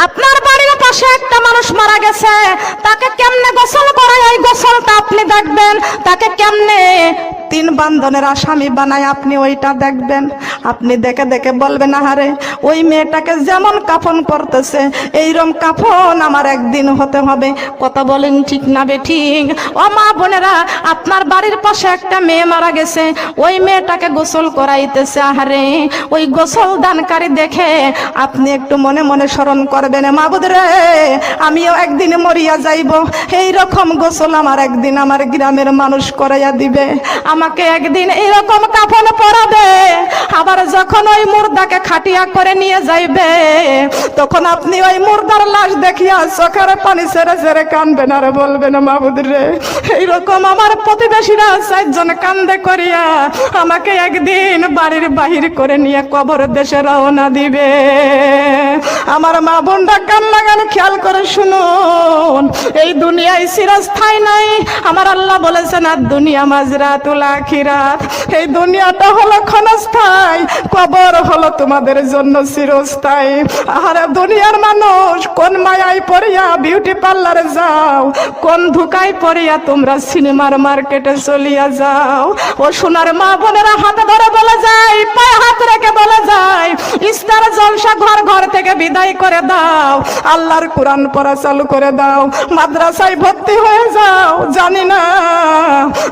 আপনার বাড়ির পাশে একটা মানুষ মারা গেছে, তাকে কেমনে গোসল করায় এই গোসলটা আপনি দেখবেন, তাকে কেমনে 3 বান্ধনের আসামি বানায় আপনি ওইটা দেখবেন। আপনি দেখে দেখে বলবেন আহারে ওই মেয়েটাকে যেমন কাফন করতেছে এইরকম কাফন আমার একদিন হতে হবে। কথা বলেন ঠিক না বেঠিক? ও মা বোনেরা, আপনার বাড়ির পাশে একটা মেয়ে মারা গেছে, ওই মেয়েটাকে গোসল করাইতেছে, আহারে ওই গোসল দানকারী দেখে আপনি একটু মনে মনে স্মরণ করবেন, মাবুদ রে আমিও একদিন মরিয়া যাইব, এইরকম গোসল আমার একদিন আমার গ্রামের মানুষ করাইয়া দিবে, আমাকে একদিন এইরকম কাফন পরাবে। আবার যখন ওই মুর্দাকে খাটিয়া করে নিয়ে যাইবে, তখন আপনি ওই মুর্দার লাশ দেখিয়া চোখের পানি ছেড়ে ছেড়ে কানবেন আর বলবেন মাবুদ রে এইরকম আমার প্রতিবেশীরা 4 জন কান্দে করিয়া আমাকে একদিন বাড়ির বাহির করে নিয়ে কবর দেশে রওনা দিবে। আমার মা বোনরা কান লাগান খেয়াল করে শুনুন, এই দুনিয়ায় চিরস্থায়ী নাই। আমার আল্লাহ বলেছেন আর দুনিয়া মাজরাতুল আখিরাত, এই দুনিয়াটা হলো ক্ষণস্থায়ী, কবর হলো তোমাদের জন্য চিরস্থায়ী। আর দুনিয়ার মানুষ কোন মায়ায় পড়িয়া বিউটি পার্লারে যাও, কোন ধোঁকায় পড়িয়া তোমরা সিনেমার মার্কেটে চলিয়া যাও। ও সোনার মা বোনেরা হাতে ধরে বলে যায়, পায়ে হাত রেখে বলে যায়, ইস্তার জলসা ঘর ঘর থেকে বিদায় করে দাও, আল্লাহর কোরআন পড়া চালু করে দাও, মাদ্রাসায় ভর্তি হয়ে যাও। জানি না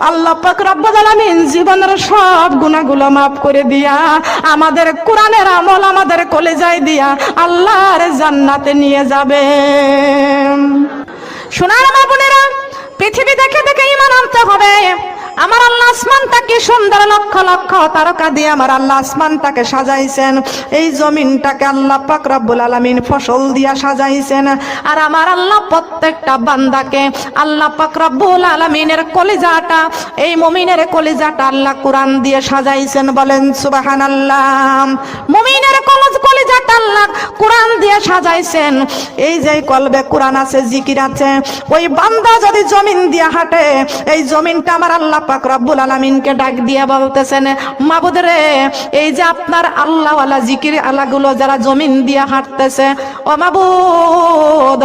আল্লাহ পাক রব্বুল আলামিন জীবনের সব গুনাহগুলো মাফ করে দিয়া আমাদের কোরআনের আমল আমাদের কলেজায় দিয়া আল্লাহর জান্নাতে নিয়ে যাবে। সোনার মা বোনেরা, পৃথিবী দেখে দেখে ঈমান আনতে হবে। আমার আল্লাহ আসমানটাকে সুন্দর লক্ষ লক্ষ তারকা দিয়ে আমার আল্লাহ আসমানটাকে সাজাইছেন, এই জমিনটাকে আল্লাহ পাক রব্বুল আলামিন ফসল দিয়া সাজাইছেন। আর আমার আল্লাহ প্রত্যেকটা বান্দাকে আল্লাহ পাক রব্বুল আলামিনের কলিজাটা, এই মুমিনের কলিজাটা আল্লাহ কোরআন দিয়ে সাজাইছেন। বলেন সুবহানাল্লাহ। মুমিনের কলিজাটা আল্লাহ কোরআন দিয়ে সাজাইছেন। এই যে কলবে কোরআন আছে, জিকির আছে, ওই বান্দা যদি জমিন দিয়ে হাঁটে, এই জমিনটা আমার আল্লাহ পাক রব্বুল আলামিনকে ডাক দিয়ে বলতেছেন, মাবুদ রে এই যে আপনার আল্লাহওয়ালা জিকির আলাগুলো যারা জমিন দিয়ে হাঁটতেছে, ও মাবুদ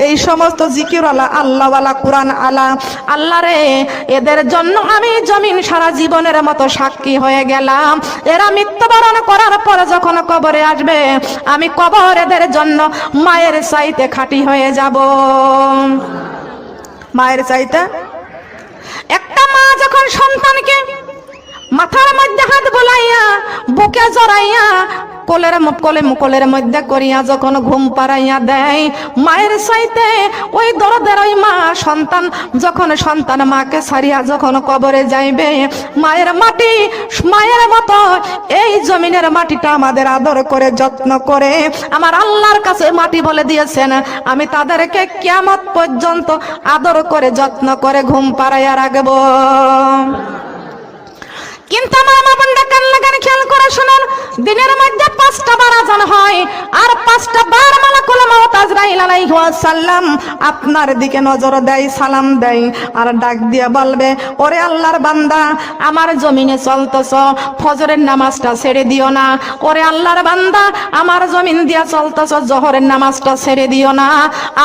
এই সমস্ত জিকিরওয়ালা আল্লাহওয়ালা কোরআন আলা আল্লাহ রে, এদের জন্য আমি জমিন সারা জীবনের মতো সাক্ষী হয়ে গেলাম। এরা মৃত্যুবরণ করার পরে যখন কবরে আসবে, আমি কবর এদের জন্য মায়ের চাইতে খাঁটি হয়ে যাব। মায়ের চাইতে একটা মা যখন সন্তানকে মাথার মধ্যে হাত বুলাইয়া বুকে জড়াইয়া কোলের মধ্যে করিয়া যখন ঘুম পাড়াইয়া দেয়, মায়ের চাইতে ওই দরদের ওই মা সন্তান যখন মাকে ছাড়িয়া যখন কবরে যাইবে, মায়ের মাটি মায়ের মতো এই জমিনের মাটিটা আমাদের আদর করে যত্ন করে আমার আল্লাহর কাছে মাটি বলে দিয়েছেন, আমি তাদেরকে কিয়ামত পর্যন্ত আদর করে যত্ন করে ঘুম পাড়াইয়া রাখবো। কিন্তু আমার মা বোনরা কান লাগান খেয়াল করে শুনুন, দিনের মধ্যে 5টা বার আযান হয়, আর 5টা বার মালাকুল মউত আজরাইল আলাইহিস সালাম আপনার দিকে নজর দেয়, সালাম দেয়, আর ডাক দিয়ে বলবে, ওরে আল্লাহর বান্দা আমার জমিনে চলতেছ, ফজরের নামাজটা ছেড়ে দিও না। ওরে আল্লাহর বান্দা আমার জমিন দিয়া চলতেছ, জোহরের নামাজটা ছেড়ে দিও না।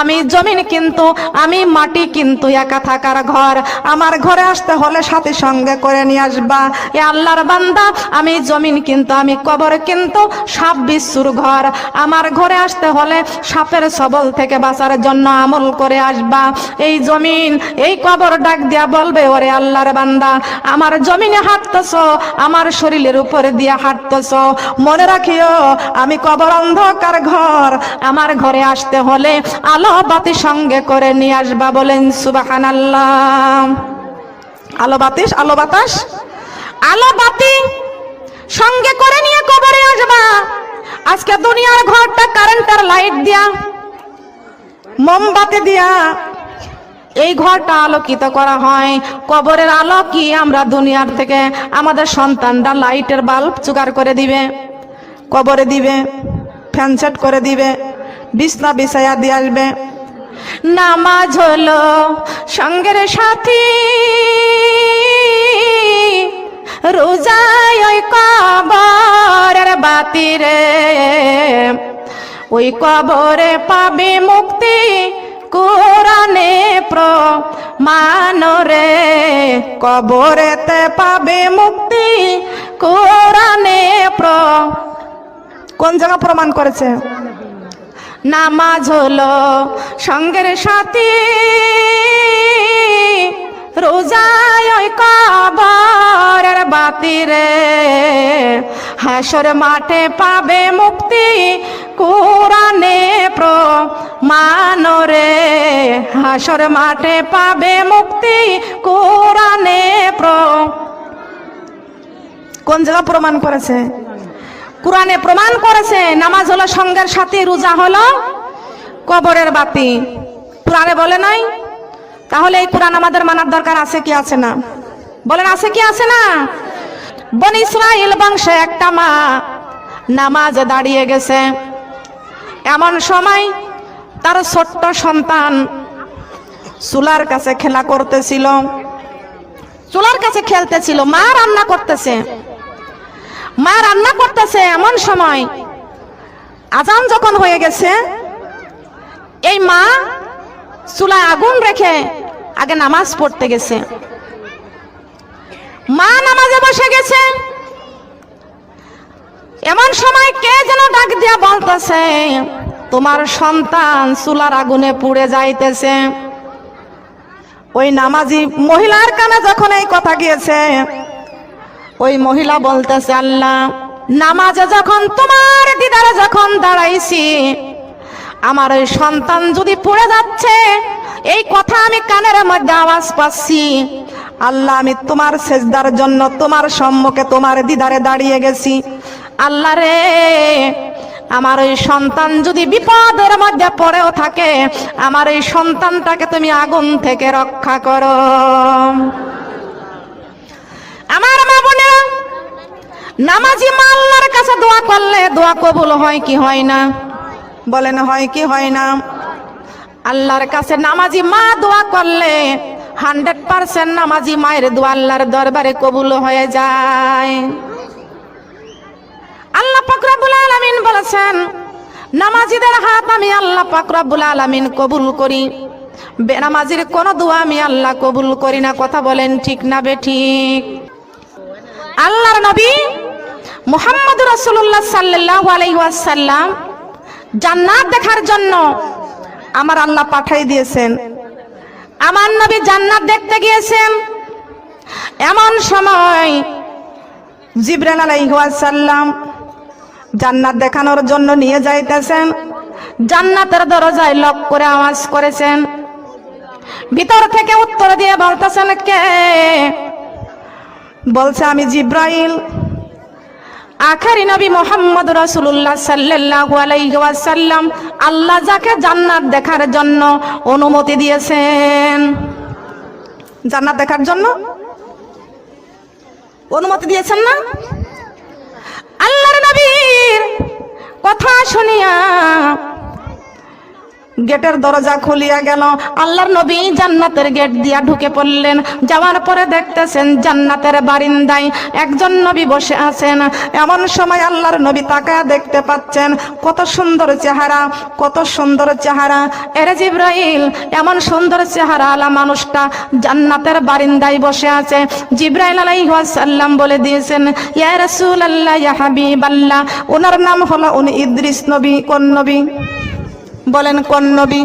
আমি জমিন কিন্তু, আমি মাটি কিন্তু একা থাকার ঘর, আমার ঘরে আসতে হলে সাথে সঙ্গে করে নিয়ে আসবা। এ আল্লাহর বান্দা আমি জমিন কিন্তু, আমি কবর কিন্তু সাপ বিচ্ছুর ঘর, আমার ঘরে আসতে হলে সাপের সবল থেকে বাঁচার জন্য আমল করে আসবা। এই জমিন এই কবর ডাক দিয়া বলবে, ওরে আল্লাহর বান্দা আমার জমিনে হাঁটতেছ, আমার শরীরের উপরে দিয়ে হাঁটতেছ, মনে রাখিও আমি কবর অন্ধকার ঘর, আমার ঘরে আসতে হলে আলো বাতি সঙ্গে করে নিয়ে আসবা। বলেন সুবহানাল্লাহ। আলো বাতিস আলো বাতাস আলো বাতি সঙ্গে করে নিয়ে কবরে আসবা। আজকে দুনিয়ার ঘরটা কারেন্টের লাইট দিয়া, মোমবাতি দিয়া এই ঘরটা আলোকিত করা হয়। কবরের আলো কি আমরা দুনিয়ার থেকে আমাদের সন্তানরা লাইটের বাল্ব জোগাড় করে দিবে, কবরে দিবে, ফ্যান সেট করে দিবে, বিছনা বিছাইয়া দিয়ে আসবে। নামাজ হলো সঙ্গের সাথী, রোজায় ওই কবরের বাতি রে, ওই কবরে পাবে মুক্তি কোরআনে প্রমাণ রে, কবরেতে পাবে মুক্তি কোরআনে কোন জায়গা প্রমাণ করেছে? নামাজ হলো সঙ্গের সাথী, রোজায় ওই কবরের বাতি রে, হাসর মাঠে পাবে মুক্তি কোরআনে প্রমাণ রে, হাসর মাঠে পাবে মুক্তি কোরআনে কোন জায়গা প্রমাণ করেছে? কোরআনে প্রমাণ করেছে নামাজ হলো সঙ্গের সাথী, রোজা হলো কবরের বাতি। কোরআনে বলে নাই? তাহলে এই কোরআন আমাদের মানার দরকার আছে কি আছে না? বলেন আছে কি আছে না? বনি ইসরাইল বংশে একটা মা নামাজে দাঁড়িয়ে গেছে, এমন সময় তার ছোট্ট সন্তান চুলার কাছে খেলা করতেছিল, চুলার কাছে খেলতেছিল, মা রান্না করতেছে, মা রান্না করতেছে। এমন সময় আজান যখন হয়ে গেছে, এই মা চুলায় আগুন রেখে আগে নামাজ পড়তে গেছে। মা নামাজে বসে গেছে, এমন সময় কে যেন ডাক দিয়া বলতেছে, তোমার সন্তান চুলার আগুনে পুড়ে যাইতেছে। ওই নামাজি মহিলার কানে যখন এই কথা গিয়েছে, ওই মহিলা বলতেছে, আল্লাহ, নামাজে যখন তোমার দিদারে যখন দাঁড়াইছি, আমার ওই সন্তান যদি পড়ে যাচ্ছে, এই কথা আমি কানের মধ্যে আওয়াজ পাচ্ছি। আল্লাহ, আমি তোমার সেজদার জন্য তোমার সম্মুখে তোমার দিদারে দাঁড়িয়ে গেছি। আল্লাহ রে, আমার ওই সন্তান যদি বিপদের মধ্যে পড়েও থাকে, আমার এই সন্তানটাকে তুমি আগুন থেকে রক্ষা করো। আমার মা বোনেরা, নামাজি মা আল্লাহর কাছে দোয়া করলে দোয়া কবুল হয় কি হয় না? বলেন হয় কি হয় না? আল্লাহর কাছে নামাজি মা দোয়া করলে 100% নামাজি মায়ের দোয়া আল্লাহর দরবারে কবুল হয়ে যায়। আল্লাহ পাক রব্বুল আলামিন বলেছেন, নামাজিদের হাত আমি আল্লাহ পাক রব্বুল আলামিন কবুল করি, বেনামাজির কোন দোয়া আমি আল্লাহ কবুল করি না। কথা বলেন ঠিক না বেঠিক? আল্লাহর নবী মুহাম্মদ রাসূলুল্লাহ সাল্লাল্লাহু আলাইহি ওয়াসাল্লাম জান্নাত দেখার জন্য আমার আল্লাহ পাঠাই দিয়েছেন। আমার নবী জান্নাত দেখতে গিয়েছেন, এমন সময় জিবরাইল আলাইহিস সালাম জান্নাত দেখানোর জন্য নিয়ে যাইতেছেন। জান্নাতের দরজায় লক করে আওয়াজ করেছেন, ভিতর থেকে উত্তর দিয়ে বলতেছেন, কে? বলছে, আমি জিবরাইল। আখেরি নবী মুহাম্মদ রাসূলুল্লাহ সাল্লাল্লাহু আলাইহি ওয়াসাল্লাম আল্লাহ যাকে জান্নাত দেখার জন্য অনুমতি দিয়েছেন, জান্নাত দেখার জন্য অনুমতি দিয়েছেন না? আল্লাহর নবীর কথা শুনিয়া গেটের দরজা খুলিয়া গেল। আল্লাহর নবী জান্নাতের গেট দিয়া ঢুকে পড়লেন। যাওয়ার পরে দেখতেছেন জান্নাতের বারিন্দায় একজন নবী বসে আছেন। এমন সময় আল্লাহর নবী তাকায়া দেখতে পাচ্ছেন, কত সুন্দর চেহারা, কত সুন্দর চেহারা। এরে জিবরাইল, এমন সুন্দর চেহারা আলা মানুষটা জান্নাতের বারিন্দায় বসে আছে। জিবরাইল আলাইহিস সালাম বলে দিয়েছেন, ইয়া রাসূলুল্লাহ, ইয়া হাবিবাল্লাহ, ওনার নাম হলো উনি ইদ্রিস নবী। কোন নবী? বলেন কোন নবী?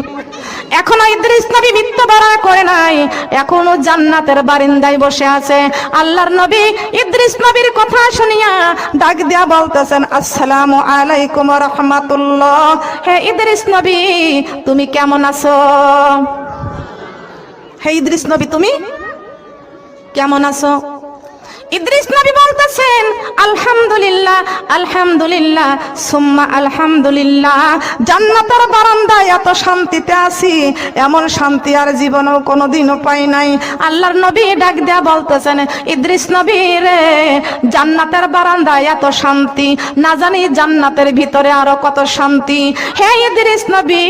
এখনো ইদ্রিস নবী মৃত্যুবরণ করে নাই, এখনো জান্নাতের বারিন্দায় বসে আছে। আল্লাহর নবী ইদ্রিস নবীর কথা শুনিয়া ডাক দিয়া বলতেছেন, আসসালামু আলাইকুম ওয়া রাহমাতুল্লাহ। হে ইদ্রিস নবী, তুমি কেমন আছো? হে ইদ্রিস নবী, তুমি কেমন আছো? ইদ্রিস নবী বলতেছেন, আলহামদুলিল্লাহ, আলহামদুলিল্লাহ, সুম্মা আলহামদুলিল্লাহ। জান্নাতের বারান্দায় এত শান্তিতে আছি, এমন শান্তি আর জীবনেও কোনোদিনও পাই নাই। আল্লাহর নবী ডাক দেয়া বলতেছেন, ইদ্রিস নবী রে, জান্নাতের বারান্দায় এত শান্তি, না জানি জান্নাতের ভিতরে আরো কত শান্তি। হে ইদ্রিস নবী,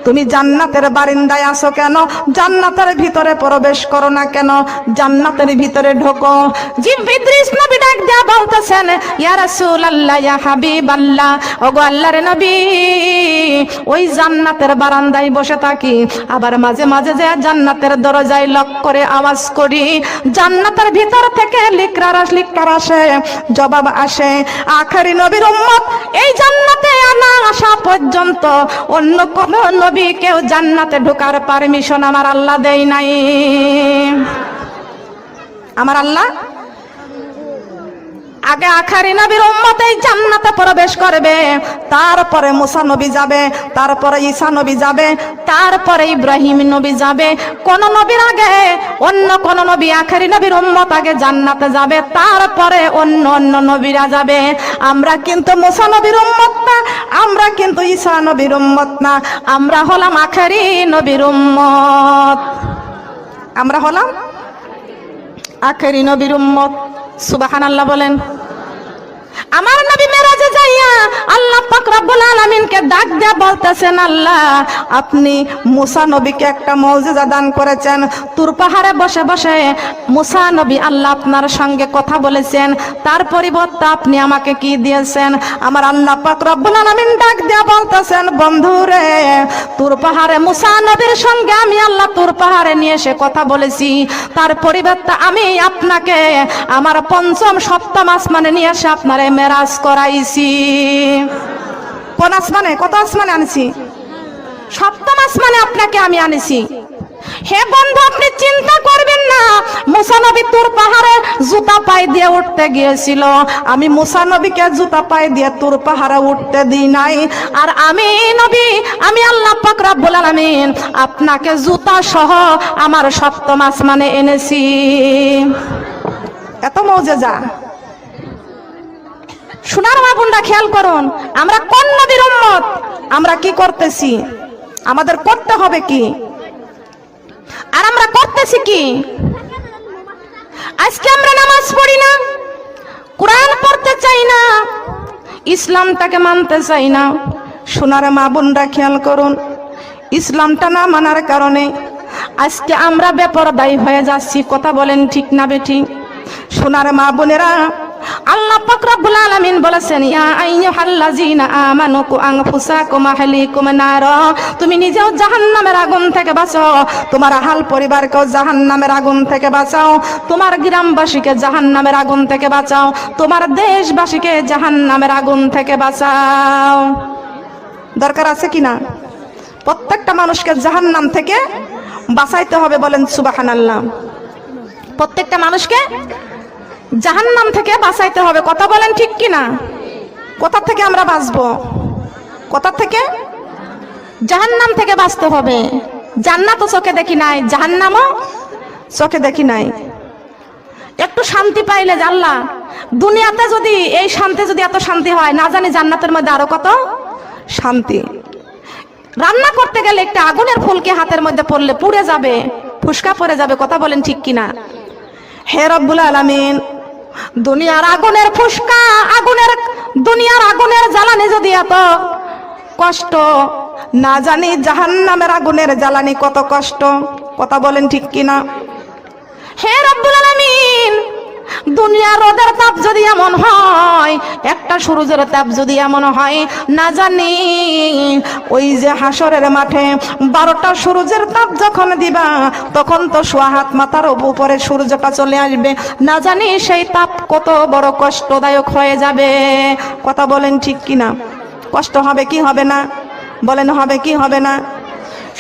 তুমি জান্নাতের বারিন্দায় আসো কেন? জান্নাতের ভিতরে প্রবেশ করো না কেন? জান্নাতের ভিতরে ঢোকো। ইদ্রিস নবী ডাক দিয়া বলতেছেন, ইয়া রাসূলুল্লাহ, ইয়া হাবিবাল্লাহ, ওগো আল্লাহর নবী, ওই জান্নাতের বারান্দায় বসে থাকি, আবার মাঝে মাঝে যে জান্নাতের দরজায় লক করে আওয়াজ করি, জান্নাতের ভিতর থেকে লিকরার আসে, জবাব আসে। আখেরি নবীর উম্মত এই জান্নাতে না আসা পর্যন্ত অন্য কোন নবী কেউ জান্নাতে ঢোকার পারমিশন আমার আল্লাহ দেয় নাই। আমার আল্লাহ আগে আখারি নবীর উম্মত এই জান্নাতে প্রবেশ করবে, তারপরে মুসা নবী যাবে, তারপরে ঈসা নবী যাবে, তারপরে ইব্রাহিম নবী যাবে। কোন নবীর আগে অন্য কোন নবী, আখারি নবীর উম্মত আগে জান্নাতে যাবে, তারপরে অন্য অন্য নবীরা যাবে। আমরা কিন্তু মুসা নবীর উম্মত না, আমরা কিন্তু ঈসা নবীর উম্মত না, আমরা হলাম আখারি নবীর উম্মত। আমরা হলাম আখেরি নবীর উম্মত। সুবহানাল্লাহ বলেন। আমার নবী মেরাজে যাইয়া আল্লাহ পাক রব্বুল আলামিনকে ডাক দিয়া বলতেছেন, আল্লাহ আপনি মুসা নবীকে একটা মুজিজা দান করেছেন। তুর পাহাড়ে বসে বসে মুসা নবী আল্লাহ আপনার সঙ্গে কথা বলেছেন, তার পরিবর্তে আপনি আমাকে কি দিয়েছেন? আমার আল্লাহ পাক রব্বুল আলামিন ডাক দিয়া বলতেছেন, বন্ধুরে, তুর পাহাড়ে মুসা নবীর সঙ্গে আমি আল্লাহ তুর পাহাড়ে নিয়ে এসে কথা বলেছি, তার পরিবর্তে আমি আপনাকে আমার পঞ্চম সপ্তম আসমানে নিয়ে এসে আপনার মেরাজ করাইছি। কোন আসমানে? কত আসমানে আনছি? সপ্তম আসমানে আপনাকে আমি আনেছি। হে বন্ধু, আপনি চিন্তা করবেন না, মুসা নবী তুর পাহাড়ে জুতা পায়ে দিয়ে উঠতে গিয়েছিল, আমি মুসা নবীকে জুতা পায়ে দিয়ে তুর পাহাড়ে উঠতে দিই নাই। আর আমি নবী, আমি আল্লাহ পাক রব্বুল আলামিন আপনাকে জুতা সহ আমার সপ্তম আসমানে এনেছি। এত মুজিজা। সোনার মা বোনরা খেয়াল করুন, আমরা কোন নবীর উম্মত, আমরা কি করতেছি, আমাদের করতে হবে কি, আর আমরা করতেছি কি? আজকে আমরা নামাজ পড়ি না, কোরআন পড়তে চাই না, ইসলামটাকে মানতে চাই না। সোনার মা বোনরা খেয়াল করুন, ইসলামটা না মানার কারণে আজকে আমরা বেপরদায়ী হয়ে যাচ্ছি। কথা বলেন ঠিক না বেঠিক? সোনার মা বোনেরা, আল্লাহ পাক রব্বুল আলামিন বলেছেন, ইয়া আইয়ুহাল্লাযীনা আমানু কু আনফুসাকুম আহলিকুম নার, তুমি নিজেও জাহান্নামের আগুন থেকে বাঁচাও, তোমার আহল পরিবারকেও জাহান্নামের আগুন থেকে বাঁচাও, তোমার গ্রামবাসীকে জাহান্নামের আগুন থেকে বাঁচাও, তোমার দেশবাসীকে জাহান্নামের আগুন থেকে বাঁচাও। দরকার আছে কিনা? প্রত্যেকটা মানুষকে জাহান্নাম থেকে বাঁচাইতে হবে। বলেন সুবহানাল্লাহ। প্রত্যেকটা মানুষকে জাহান্নাম থেকে বাঁচাইতে হবে। কথা বলেন ঠিক কিনা? কোথা থেকে আমরা বাঁচবো? কোথা থেকে? জাহান্নাম থেকে বাঁচতে হবে। জান্নাতও চোখে দেখি নাই, জাহান্নামও চোখে দেখি নাই। একটু শান্তি পাইলে, আল্লাহ দুনিয়াতে যদি এই শান্তি, যদি এত শান্তি হয়, না জানি জান্নাতের মধ্যে আরো কত শান্তি। রান্না করতে গেলে একটা আগুনের ফুলকে হাতের মধ্যে পড়লে পুড়ে যাবে, ফুসকা পড়ে যাবে। কথা বলেন ঠিক কিনা? হে রব্বুল আলামিন, দুনিয়ার আগুনের ফুসকা, দুনিয়ার আগুনের জ্বালানি যদি এত কষ্ট, না জানি জাহান্নামের আগুনের জ্বালানি কত কষ্ট। কথা বলেন ঠিক কিনা? হে রব্বুল আলামিন, দুনিয়ার রোদের তাপ যদি এমন হয়, একটা সূর্যের তাপ যদি এমন হয়, না জানি ওই যে হাসরের মাঠে 12টা সূর্যের তাপ যখন দিবা, তখন তো সোয়া হাত মাথার উপরে সূর্যটা চলে আসবে, না জানি সেই তাপ কত বড় কষ্টদায়ক হয়ে যাবে। কথা বলেন ঠিক কিনা? কষ্ট হবে কি হবে না? বলেন হবে কি হবে না?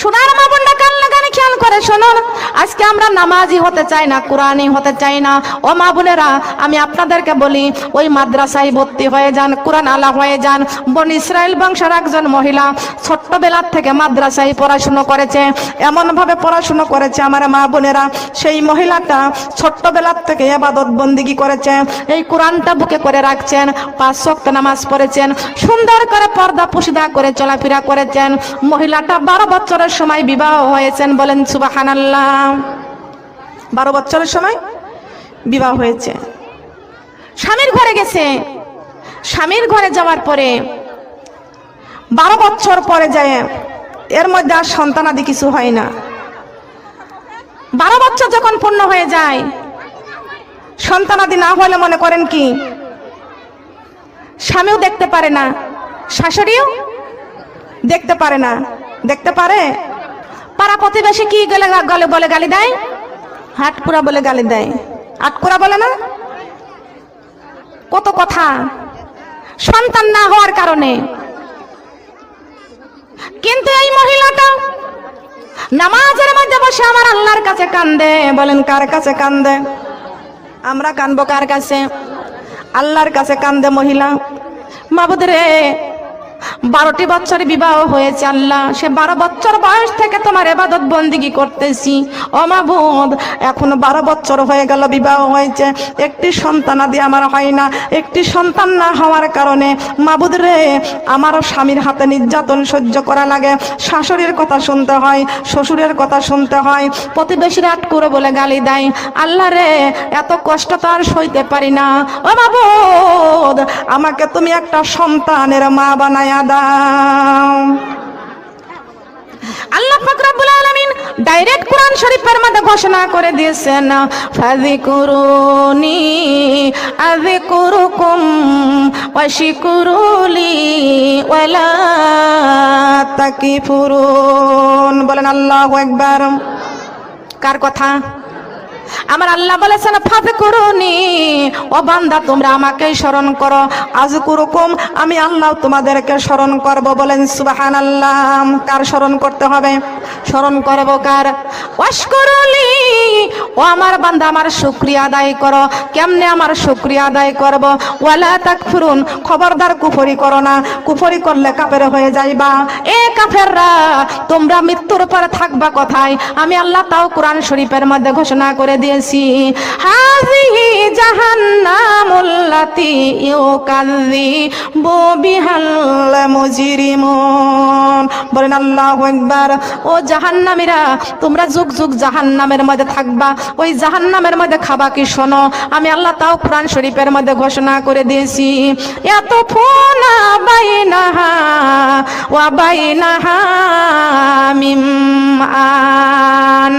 সোনার মা বোনরা কান লাগানে খেয়াল করে শুনুন, আজকে আমরা নামাজি হতে চাই না, কোরআনি হতে চাই না। ও মা বোনেরা, আমি আপনাদেরকে বলি, ওই মাদ্রাসায় ভর্তি হয়ে যান, কোরআন আলা হয়ে যান। বনি ইসরাইল বংশের একজন মহিলা ছোট্টবেলার থেকে মাদ্রাসায় পড়াশুনো করেছে, এমন ভাবে পড়াশুনো করেছে আমার মা বোনেরা, সেই মহিলাটা ছোট্টবেলার থেকে ইবাদত বন্দিগি করেছে, এই কোরআনটা বুকে করে রাখছেন, 5 ওয়াক্ত নামাজ পড়েছেন, সুন্দর করে পর্দা পুশিদা করে চলাফেরা করেছেন। মহিলাটা 12 বছরের সময় বিবাহ হয়েছেন। বলেন সুবহানাল্লাহ। 12 বছরের সময় বিবাহ হয়েছে। স্বামীর ঘরে গেছে, স্বামীর ঘরে যাওয়ার পরে 12 বছর পরে যায় এর মধ্যে আর সন্তানাদি কিছু হয় না। 12 বছর যখন পূর্ণ হয়ে যায়, সন্তানাদি না হলে মনে করেন কি স্বামীও দেখতে পারে না, শাশুড়িও দেখতে পারে না। দেখতে পারে, পাড়া প্রতিবেশী কি গলে বলে গালি দেয়, হাটপুরা বলে গালি দেয়, আটকুরা বলে না, কত কথা সন্তান না হওয়ার কারণে। কিন্তু এই মহিলাটা নামাজের মধ্যে বসে আমার আল্লাহর কাছে কান্দে। বলেন কার কাছে কান্দে? আমরা কানবো কার কাছে? আল্লাহর কাছে কান্দে মহিলা। মাবুদ রে, 12টি বছর বিবাহ হয়েছে আল্লাহ, সে 12 বছর বয়স থেকে তোমার ইবাদত বন্দিগি করতেছি। ও মাবুদ, এখন 12 বছর হয়ে গেল বিবাহ হয়েছে, একটি সন্তান আদি আমার হয় না। একটি সন্তান না হওয়ার কারণে মাবুদ রে, আমারও স্বামীর হাতে নির্যাতন সহ্য করা লাগে, শাশুড়ির কথা শুনতে হয়, শ্বশুরের কথা শুনতে হয়, প্রতিবেশীরা আটকুরো বলে গালি দেয়। আল্লাহ রে, এত কষ্ট তো আর সইতে পারি না। ও মাবুদ, আমাকে তুমি একটা সন্তানের মা বানায় দাও। আল্লাহ পাক রব্বুল আলামিন ডাইরেক্ট কোরআন শরীফের মধ্যে ঘোষণা করে দিয়েছেন, ফাযিকুরুনি আযকুরুকুম ওয়াশকুরুলি ওয়ালা তাকফুরুন। বলেন আল্লাহু আকবার। কার কথা? আমার আল্লাহ বলেছেন ফাযকুরুনি, ও বান্দা তোমরা আমাকেই স্মরণ করো, আযকুরুকুম, আমি আল্লাহ তোমাদেরকে স্মরণ করব। বলেন সুবহানাল্লাহ। কার স্মরণ করতে হবে? স্মরণ করব কার? ওয়াশকুরুলি, ও আমার বান্দা আমার শুকরিয়া আদায় করো। কেমনে আমার শুকরিয়া আদায় করব? ওয়ালা তাকফুরুন, খবরদার কুফরি করো না, কুফরি করলে কাফের হয়ে যাইবা। এ কাফেররা, তোমরা মৃত্যুর পরে থাকবা কোথায়? আমি আল্লাহ তাও কোরআন শরীফের মধ্যে ঘোষণা করে দিয়েছি, হাযিহি জাহান্নামুল্লাতী ইউকাযযিবু বিহাল মুজরিমুন। বলেন আল্লাহু আকবার। ও জাহান্নামীরা, তোমরা যুগ যুগ জাহান্নামের মধ্যে থাকবা। ওই জাহান্নামের মধ্যে খাবা কি? শোনো, আমি আল্লাহ তাও কোরআন শরীফের মধ্যে ঘোষণা করে দিয়েছি, ইয়াতুফুনা বাইনাহা ওয়া বাইনাহা মিমআন।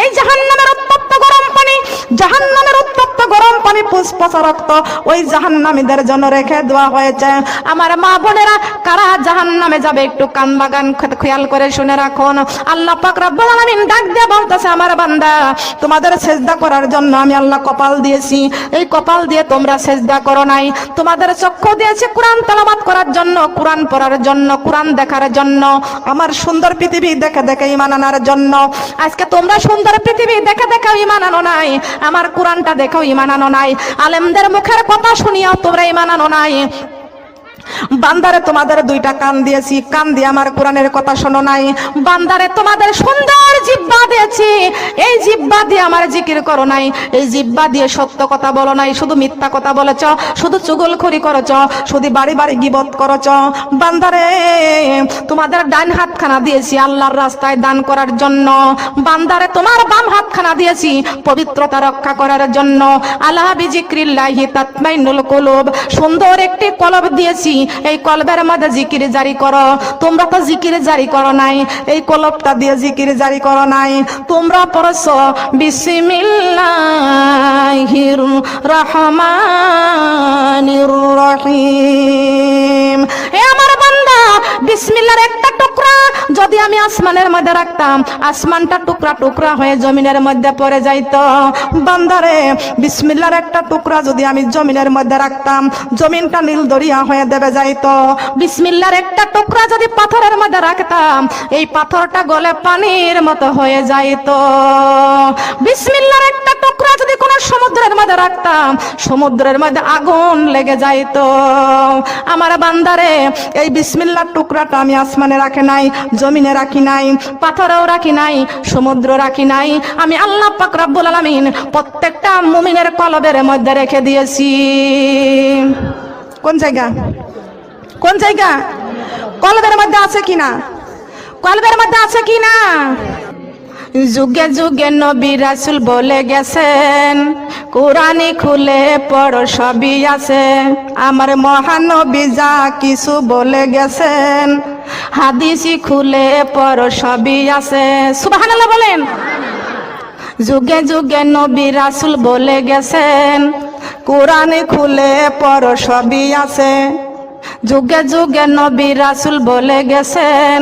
এই জাহান্নামের উত্তপ্ত গরম পানি, জাহান্নামের উত্তপ্ত গরম পানি, পুষ্পসা রক্ত ওই জাহান্নামীদের জন্য রেখে দেওয়া হয়েছে। আমার মা বোনেরা, কারা জাহান্নামে যাবে একটু কান বাগান খেয়াল করে শুনে রাখুন। আল্লাহ পাক রব্বুল আলামিন ডাক দিয়ে বলতেছে, আমার বান্দা, তোমাদের সেজদা করার জন্য আমি আল্লাহ কপাল দিয়েছি, এই কপাল দিয়ে তোমরা সেজদা করো নাই। তোমাদের চক্ষু দিয়েছি কোরআন তেলাওয়াত করার জন্য, কোরআন পড়ার জন্য, কোরআন দেখার জন্য, আমার সুন্দর পৃথিবী দেখে দেখে ঈমান আনার জন্য। আজকে তোমরা সুন্দর পৃথিবী দেখে দেখে ঈমান আনো নাই, আমার কোরআনটা দেখো ঈমান আনো নাই, আলেমদের মুখের কথা শুনিয়াও তোমরা ঈমান আনো নাই। বান্দারে তোমাদের 2টা কান দিয়েছি, কান দিয়ে আমার কোরআনের কথা শোনো নাই। বান্দারে তোমাদের সুন্দর জিহ্বা দিয়েছি, এই জিহ্বা দিয়ে আমার জিকির করো নাই, এই জিহ্বা দিয়ে সত্য কথা বলো নাই, শুধু মিথ্যা কথা বলেছ, শুধু চুগলখড়ি করেছ, শুধু বাড়ি বাড়ি গীবত করেছ। বান্দারে তোমাদের ডান হাতখানা দিয়েছি আল্লাহর রাস্তায় দান করার জন্য। বান্দারে তোমার বাম হাতখানা দিয়েছি পবিত্রতা রক্ষা করার জন্য। আলা বিজিক্রিল্লাহি তাতমাইন্নুল কুলুব, সুন্দর একটি কলব দিয়েছি, এই কলবের মধ্যে জিকির জারি করো। তোমরা তো জিকির জারি করো নাই, এই কলবটা দিয়ে জিকির জারি করো নাই। তোমরা পড়ছো বিসমিল্লাহির রহমানির রহিম। হে আমার বান্দা, বিসমিল্লাহর একটা টুকরা যদি আমি আসমানের মধ্যে রাখতাম, আসমানটা টুকরা টুকরা হয়ে জমিনের মধ্যে পড়ে যাইতো। বান্দারে, বিসমিল্লাহর একটা টুকরা যদি আমি জমিনের মধ্যে রাখতাম, জমিনটা নীল দরিয়া হয়ে দেবে যাইতো। বিসমিল্লাহর একটা টুকরা যদি পাথরের মধ্যে রাখতাম, এই পাথরটা গলে পানির মতো হয়ে যাইতো। বিসমিল্লাহর একটা টুকরা যদি কোন সমুদ্রের মধ্যে রাখতাম, সমুদ্রের মধ্যে আগুন লেগে যাইতো। আমার বান্দারে, এই বিসমিল্লাহর টুকরাটা আমি আসমানে রাখি নাই, জমিনে রাখি নাই, পাথরেও রাখি নাই, সমুদ্র রাখি নাই, আমি আল্লাহ পাক রব্বুল আলামিন প্রত্যেকটা মুমিনের কলবের মধ্যে রেখে দিয়েছি। কোন জায়গা? কোন জায়গা? কলবের মধ্যে আছে কিনা? কলবের মধ্যে আছে কিনা? যুগে যুগে নবী রাসূল বলে গেছেন, কোরআনে খুলে পড়ো সবই আছে। আমার মহানবী যা কিছু বলে গেছেন, হাদিসি খুলে পর সবই আছে। সুবহানাল্লাহ বলেন। যুগে যুগে নবী রাসূল বলে গেছেন, কোরআনে খুলে পর সবই আছে। যুগে যুগে নবী রাসূল বলে গেছেন,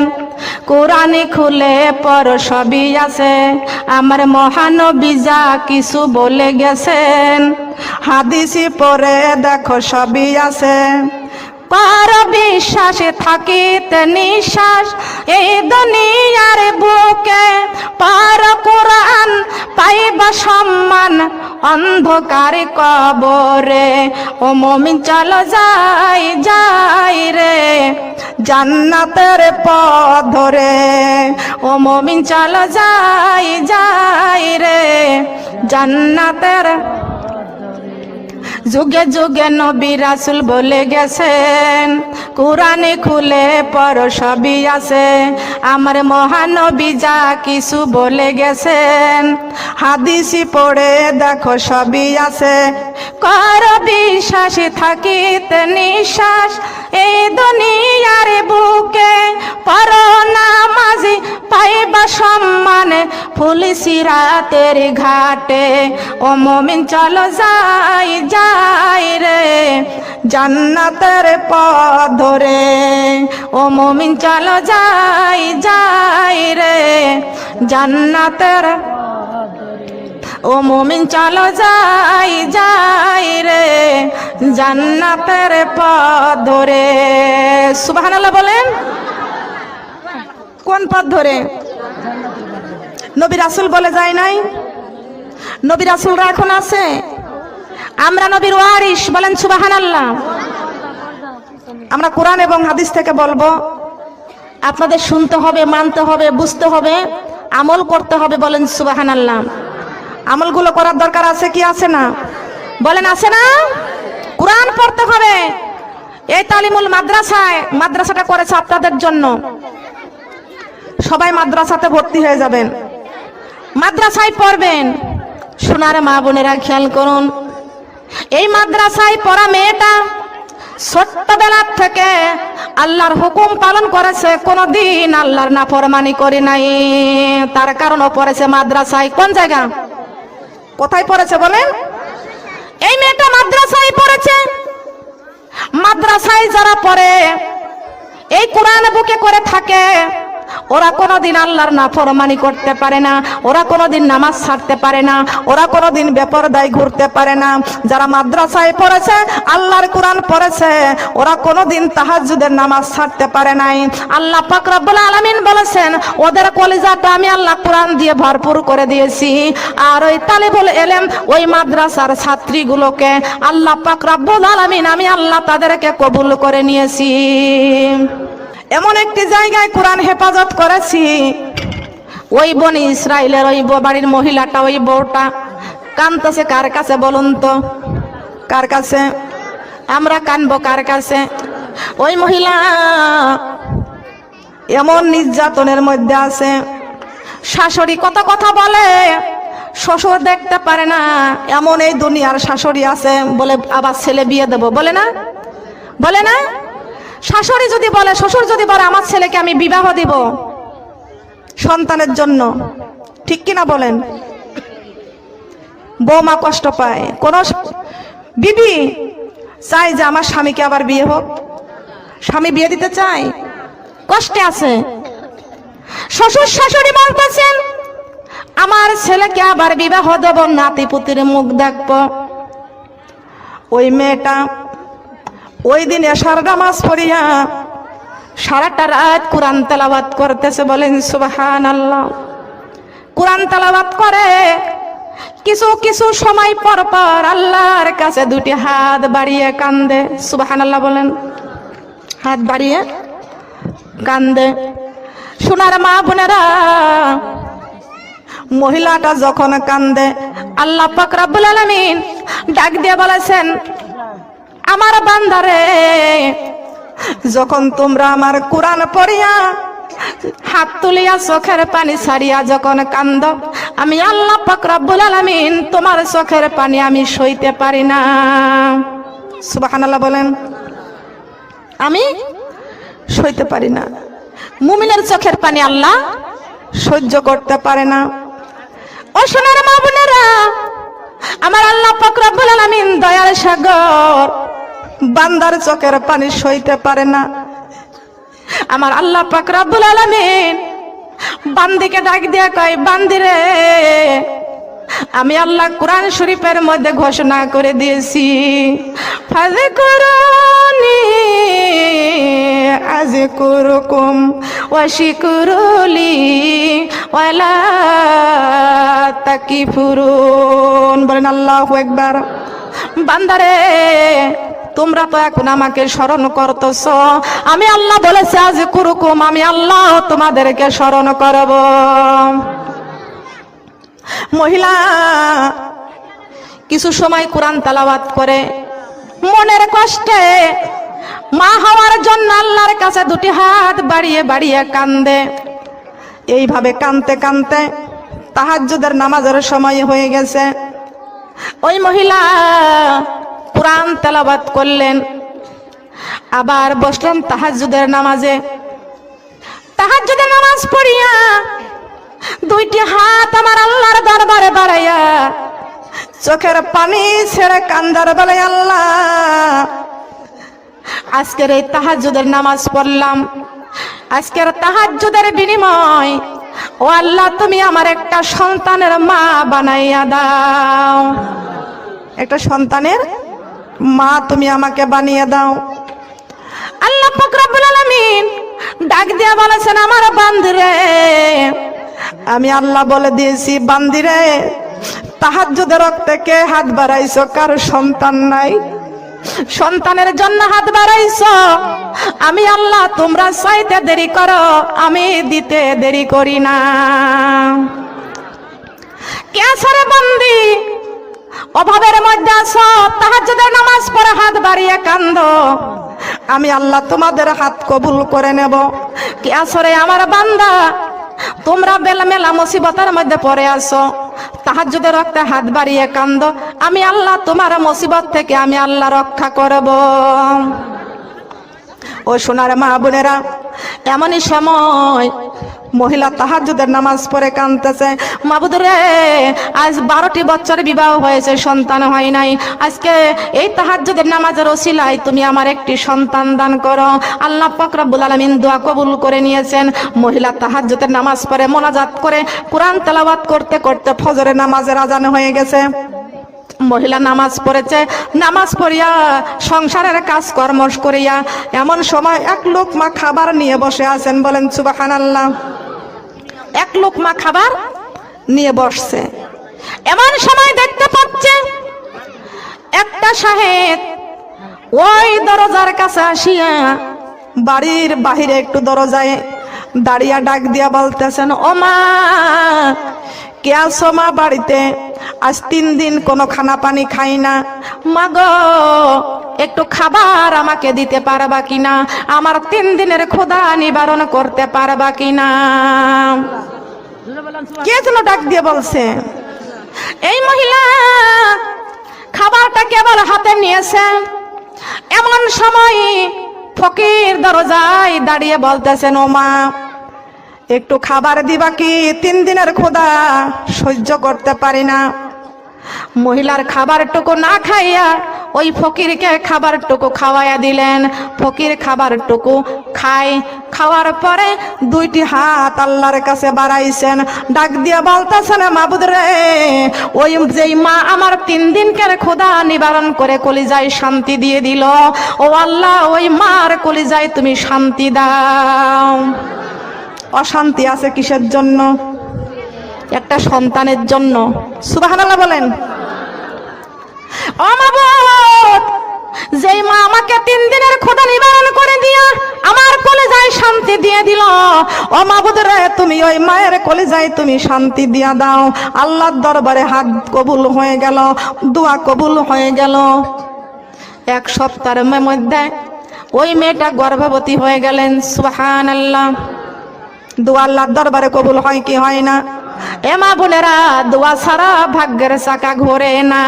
কোরআনে খুলে পর সবই আছে। আমার মহানবী যা কিছু বলে গেছেন, হাদিসি পড়ে দেখো সবই আছে। কার বিশ্বাসে থাকিতে নিঃশ্বাস এই দুনিয়ার বুকে, পার কোরআন পাইবা সম্মান অন্ধকার কবরে। ও মুমিন চলো যাই যাই রে জান্নাতের পথ ধরে। ও মুমিন চলো যাই যাই রে জান্নাতের। যুগে যুগে নবী রাসূল বলে গেছেন, কোরআনে খুলে পর সবই আছে। আমার মহানবী যা কিছু বলে গেছেন, হাদিসি পড়ে দেখো সবই আছে। কার বিশ্বাসে থাকিতে নিঃশ্বাস এই দুনিয়ার বুকে, পর নামাজি পাইবা সম্মান ফুলসিরাতের ঘাটে। ও মুমিন চলো যাই যাই রে জান্নাতের পথ ধরে। ও মুমিন চলো যাই যাই রে জান্নাতের। ও মুমিন চলো যাই যাই রে জান্নাতের পথ ধরে। সুবহানাল্লাহ বলেন। কোন পথ ধরে? নবী রাসূল বলে যায় নাই? নবী রাসূলরা এখন আছে, আমরা নবীর ওয়ারিস। বলেন সুবহানাল্লাহ। আমরা কোরআন এবং হাদিস থেকে বলবো, আপনাদের শুনতে হবে, মানতে হবে, বুঝতে হবে, আমল করতে হবে। বলেন সুবহানাল্লাহ। আমলগুলো করার দরকার আছে কি আছে না? বলেন আছে না? কোরআন পড়তে হবে। এই তালিমুল মাদ্রাসায়, মাদ্রাসাটা করেছে আপনাদের জন্য। সবাই মাদ্রাসাতে ভর্তি হয়ে যাবেন, মাদ্রাসায় পড়বেন। সোনার মা বোনেরা খেয়াল করুন, এই মাদ্রাসায় পড়া মেয়েটা ছোট্টবেলা থেকে আল্লাহর হুকুম পালন করেছে, কোনদিন আল্লাহর নাফরমানি করে নাই। তার কারণও পড়েছে মাদ্রাসায়। কোন জায়গা, কোথায় পড়েছে বলেন? এই মেয়েটা মাদ্রাসায় পড়েছে। মাদ্রাসায় যারা পড়ে, এই কোরআন বুকে করে থাকে, ওরা কোনোদিন আল্লাহর নাফরমানি করতে পারে না, ওরা কোনোদিন নামাজ ছাড়তে পারে না, ওরা কোনোদিন বেপরদায় ঘুরতে পারে না। যারা মাদ্রাসায় পড়েছে, আল্লাহর কোরআন পড়েছে, ওরা কোনোদিন তাহাজ্জুদের নামাজ ছাড়তে পারে নাই। আল্লাহ পাক রব্বুল আলামিন বলেছেন, ওদের কলিজাটা আমি আল্লাহ কোরআন দিয়ে ভরপুর করে দিয়েছি। আর ওই তালিবুল ইলম, ওই মাদ্রাসার ছাত্রীগুলোকে আল্লাহ পাক রব্বুল আলামিন আমি আল্লাহ তাদেরকে কবুল করে নিয়েছি। এমন একটি জায়গায় কোরআন হেফাজত করেছি, ওই বনি ইসরাইলের ওই বাড়ির মহিলাটা, ওই বউটা কাঁদতেছে কার কাছে বলুন তো? কার কাছে? আমরা কানবো কার কাছে? ওই মহিলা এমন নির্যাতনের মধ্যে আছে, শাশুড়ি কত কথা বলে, শ্বশুর দেখতে পারে না। এমন এই দুনিয়ার শাশুড়ি আছে, বলে আবার ছেলে বিয়ে দেবো, বলে না? বলে না? শাশুড়ি যদি বলে, শ্বশুর যদি বলে আমার ছেলেকে আমি বিবাহ দিব সন্তানের জন্য, ঠিক কিনা বলেন? বৌমা কষ্ট পায়। কোন বিবি চাই যে আমার স্বামীকে আবার বিয়ে হোক? স্বামী বিয়ে দিতে চায়, কষ্টে আছে। শ্বশুর শাশুড়ি বলতেছেন আমার ছেলেকে আবার বিবাহ দেব, নাতি পুতির মুখ দেখবো। ওই মেয়েটা ওই দিন এশার নামাজ পড়িয়া সারাটা রাত কোরআন তেলাওয়াত করতেছে। বলেন সুবহানাল্লাহ। কোরআন তেলাওয়াত করে কিছু কিছু সময় পর পর আল্লাহর কাছে দুটি হাত বাড়িয়ে কান্দে। সুবহানাল্লাহ বলেন। হাত বাড়িয়ে কান্দে। সোনার মা বোনেরা, মহিলাটা যখন কান্দে, আল্লাহ পাক রব্বুল আলামিন ডাক দিয়ে বলেছেন, আমার বান্দারে, যখন তোমরা আমার কোরআন পড়িয়া হাত তুলিয়া চোখের পানি ছাড়িয়া যখন কান্দ, আমি আল্লাহ পাক রব্বুল আলামিন তোমার চোখের পানি আমি সইতে পারি না। সুবহানাল্লাহ বলেন। আমি সইতে পারি না। মুমিনের চোখের পানি আল্লাহ সহ্য করতে পারে না। ও সোনার মা বোনেরা, আমার আল্লাহ পাক রব্বুল আলামিন দয়ার সাগর, বান্দার চোখের পানি সইতে পারে না। আমার আল্লাহ পাক রব্বুল আলামিন বান্দিকে ডাক দিয়া কয়, বান্দিরে আমি আল্লাহ কোরআন শরীফের মধ্যে ঘোষণা করে দিয়েছি, ফাযকুরুনি আযকুরুকুম ওয়াশকুরুলি ওয়ালা তাকফুরুন। বলেন আল্লাহু আকবার। বান্দারে তোমরা তো এখন আমাকে স্মরণ করতেছ, আমি আল্লাহ বলেছি আযকুরুকুম, আমি আল্লাহ তোমাদেরকে স্মরণ করব। মহিলা কিছু সময় কোরআন তেলাওয়াত করে মনের কষ্টে মা হওয়ার জন্য আল্লাহর কাছে দুটি হাত বাড়িয়ে বাড়িয়ে কান্দে। এইভাবে কাঁদতে কাঁদতে তাহাজ্জুদের নামাজের সময় হয়ে গেছে। ওই মহিলা কোরআন তেলাওয়াত করলেন, আবার বসলেন তাহাজ্জুদের নামাজে। তাহাজ্জুদের নামাজ পড়িয়া দুইটি হাত আমার আল্লাহর দরবারে বাড়াইয়া চোখের পানি ছেড়ে কান্দার বলে, আল্লাহ আজকের এই তাহাজ্জুদের নামাজ পড়লাম, আজকের তাহাজ্জুদের বিনিময় ও আল্লাহ তুমি আমার একটা সন্তানের মা বানাইয়া দাও, একটা সন্তানের মা তুমি আমাকে বানিয়ে দাও। আল্লাহ পাক রব্বুল আলামিন ডাক দিয়া বলেছেন, আমার বান্দিরে আমি আল্লাহ বলে দিয়েছি, বান্দিরে তাহাজ্জুদের রক্তে কে হাত বাড়াইছো, কার সন্তান নাই, সন্তানের জন্য হাত বাড়াইছো, আমি আল্লাহ তোমরা চাইতে দেরি করো, আমি দিতে দেরি করি না। কে আসরে বান্দি অভাবের মধ্যে আছো, তাহাজ্জুদের নামাজ পড়ে হাত বাড়িয়ে কান্দো, আমি আল্লাহ তোমাদের হাত কবুল করে নেব। কে আসরে আমার বান্দা তোমরা মেলা মুসিবতের মধ্যে পড়ে আসো, তাহাজ্জুদের রক্তে হাত বাড়িয়ে কান্দো, আমি আল্লাহ তোমার মুসিবত থেকে আমি আল্লাহ রক্ষা করব। ও সোনার মা বোনেরা, এমনই সময় মহিলা তাহাজ্জুদের নামাজ পড়ে কাঁদতেছে, মাবুদ রে আজ 12টি বছর বিবাহ হয়েছে, সন্তান হয় নাই, আজকে এই তাহাজ্জুদের নামাজের ওসিলায় তুমি আমার একটি সন্তান দান করো। আল্লাহ পাক রব্বুল আলামিন দোয়া কবুল করে নিয়েছেন। মহিলা তাহাজ্জুদের নামাজ পড়ে মোনাজাত করে কোরআন তেলাওয়াত করতে করতে ফজরের নামাজের আজান হয়ে গেছে। মহিলা নামাজ পড়েছে, নামাজ পড়িয়া সংসারের কাজ কর্ম করিয়া এমন সময় এক লোকমা খাবার নিয়ে বসে আছেন, বলেন সুবহানাল্লাহ। এক লোকমা খাবার নিয়ে বসছে, এমন সময় দেখতে পাচ্ছে একটা সাহেব ওই দরজার কাছে আসিয়া বাড়ির বাহিরে একটু দরজায় দাঁড়িয়ে ডাক দিয়া বলতেছেন, ও মা কে আছো মা বাড়িতে? আজ 3 দিন কোনো খানা পানি খাই না, মা গো একটু খাবার আমাকে দিতে পারবা কিনা, আমার 3 দিনের ক্ষুধা নিবারণ করতে পারবা কিনা? কে যেন ডাক দিয়ে বলছে। এই মহিলা খাবারটা কেবল হাতে নিয়েছে, এমন সময় ফকির দরজায় দাঁড়িয়ে বলতেছেন, ও মা একটু খাবার দিবা কি, 3 দিনের ক্ষুধা সহ্য করতে পারি না। মহিলার খাবারটুকু না খাইয়া ওই ফকিরকে খাবারটুকু খাওয়াইয়া দিলেন। ফকির খাবারটুকু খাওয়ার পরে 2টি হাত আল্লাহর কাছে বাড়াইছেন, ডাক দিয়া বলতেছেন, মাবুদ রে ওই যেই মা আমার 3 দিনকার ক্ষুধা নিবারণ করে কলিজায় শান্তি দিয়ে দিল, ও আল্লাহ ওই মার কলিজায় তুমি শান্তি দাও। অশান্তি আছে কিসের জন্য? একটা সন্তানের জন্য। সুবহানাল্লাহ বলেন। ও মাবুদ, যেই মা আমাকে 3 দিনের ক্ষুধা নিবারণ করে দিয়া আমার কলিজায় শান্তি দিয়ে দিল, ও মাবুদ রে তুমি ওই মায়ের কলিজায় তুমি শান্তি দিয়া দাও। আল্লাহর দরবারে হাত কবুল হয়ে গেল, দোয়া কবুল হয়ে গেল। 1 সপ্তাহের মধ্যে ওই মেয়েটা গর্ভবতী হয়ে গেলেন। সুবহানাল্লাহ। দোয়া আল্লাহর দরবারে কবুল হয় কি হয় না? এ মা বোনেরা, দোয়া ছাড়া ভাগ্যের চাকা ঘোরে না।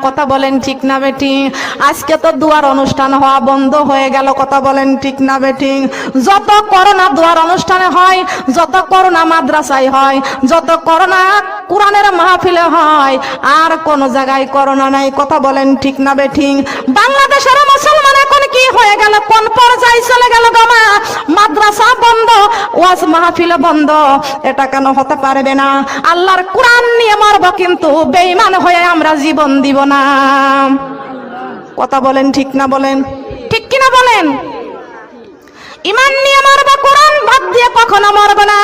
কথা বলেন ঠিক না বেঠিক? আজকে তো দুয়ার অনুষ্ঠান হওয়া বন্ধ হয়ে গেল। কথা বলেন ঠিক না বেঠিক? যত করোনা দুয়ার অনুষ্ঠানে হয়, যত করোনা মাদ্রাসায় হয়, যত করোনা কোরআনের মাহফিলে হয়, আর কোন জায়গায় করোনা নাই। কথা বলেন ঠিক না বেঠিক? বাংলাদেশের মুসলমান এখন কি হয়ে গেল, কোন পর্যায়ে চলে গেল গমা? মাদ্রাসা বন্ধ, ওয়াজ মাহফিল বন্ধ। এটা কেন হতে পারবে না? আল্লাহর কোরআন নিয়ে মারব, কিন্তু বেঈমান হয়ে আমরা জীবন দিব না। কথা বলেন ঠিক না? বলেন ঠিক কিনা বলেন? ইমান নিয়ে মারব, কোরআন বাদ দিয়ে কখনো মারব না।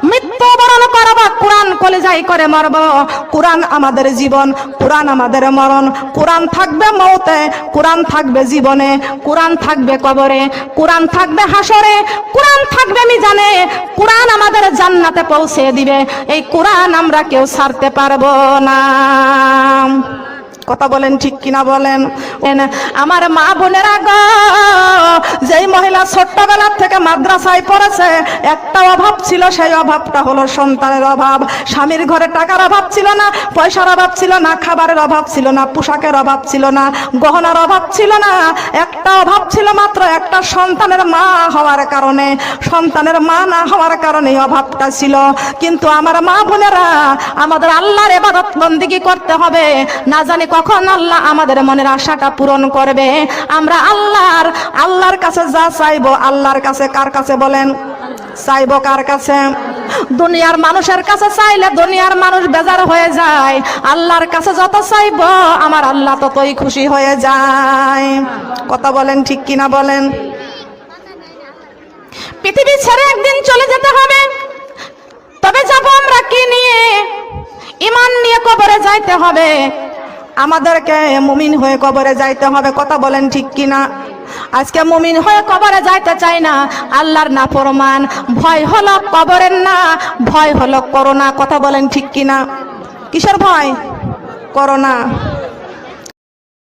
মৃত্যু বরণ করব, কোরআন কলেজায় করে মারব। কোরআন আমাদের জীবন, কোরআন আমাদের মরণ। কোরআন থাকবে মওতে, কোরআন থাকবে জীবনে, কোরআন থাকবে কবরে, কোরআন থাকবে হাসরে, কোরআন থাকবে মিজানে। কোরআন আমাদের জান্নাতে পৌঁছে দিবে। এই কোরআন আমরা কেউ ছাড়তে পারবো না। কথা বলেন ঠিক কিনা? বলেন। আমার মা বোনেরা গো, যেই মহিলা ছোট্টবেলা থেকে মাদ্রাসায় পড়েছে, একটা অভাব ছিল, সেই অভাবটা হলো সন্তানের অভাব। স্বামীর ঘরে টাকার অভাব ছিল না, পয়সার অভাব ছিল না, খাবারের অভাব ছিল না, পোশাকের অভাব ছিল না, গহনার অভাব ছিল না। একটা অভাব ছিল মাত্র, একটা সন্তানের মা হওয়ার কারণে। সন্তানের মা না হওয়ার কারণে অভাবটা ছিল। কিন্তু আমার মা বোনেরা, আমাদের আল্লাহর ইবাদত বন্দেগী করতে হবে। না জানি কখন আল্লাহ আমাদের মনের আশাটা পূরণ করবে। আমরা আল্লাহর কাছে যা চাইবো, আল্লাহর কাছে, কার কাছে বলেন? চাইবো কার কাছে? দুনিয়ার মানুষের কাছে চাইলে দুনিয়ার মানুষ বেজার হয়ে যায়। আল্লাহর কাছে যত চাইবো, আমার আল্লাহ ততই খুশি হয়ে যায়। কথা বলেন ঠিক কিনা? বলেন। পৃথিবী ছেড়ে একদিন চলে যেতে হবে, তবে যাব আমরা কি নিয়ে? ঈমান নিয়ে কবরে যাইতে হবে। আমাদেরকে মুমিন হয়ে কবরে যাইতে হবে। কথা বলেন ঠিক কিনা? আজকে মুমিন হয়ে কবরে যাইতে চাই না, আল্লাহর নাফরমান। ভয় হলো কবরের না, ভয় হলো করোনা। কথা বলেন ঠিক কিনা? কিসের ভয়? করোনা।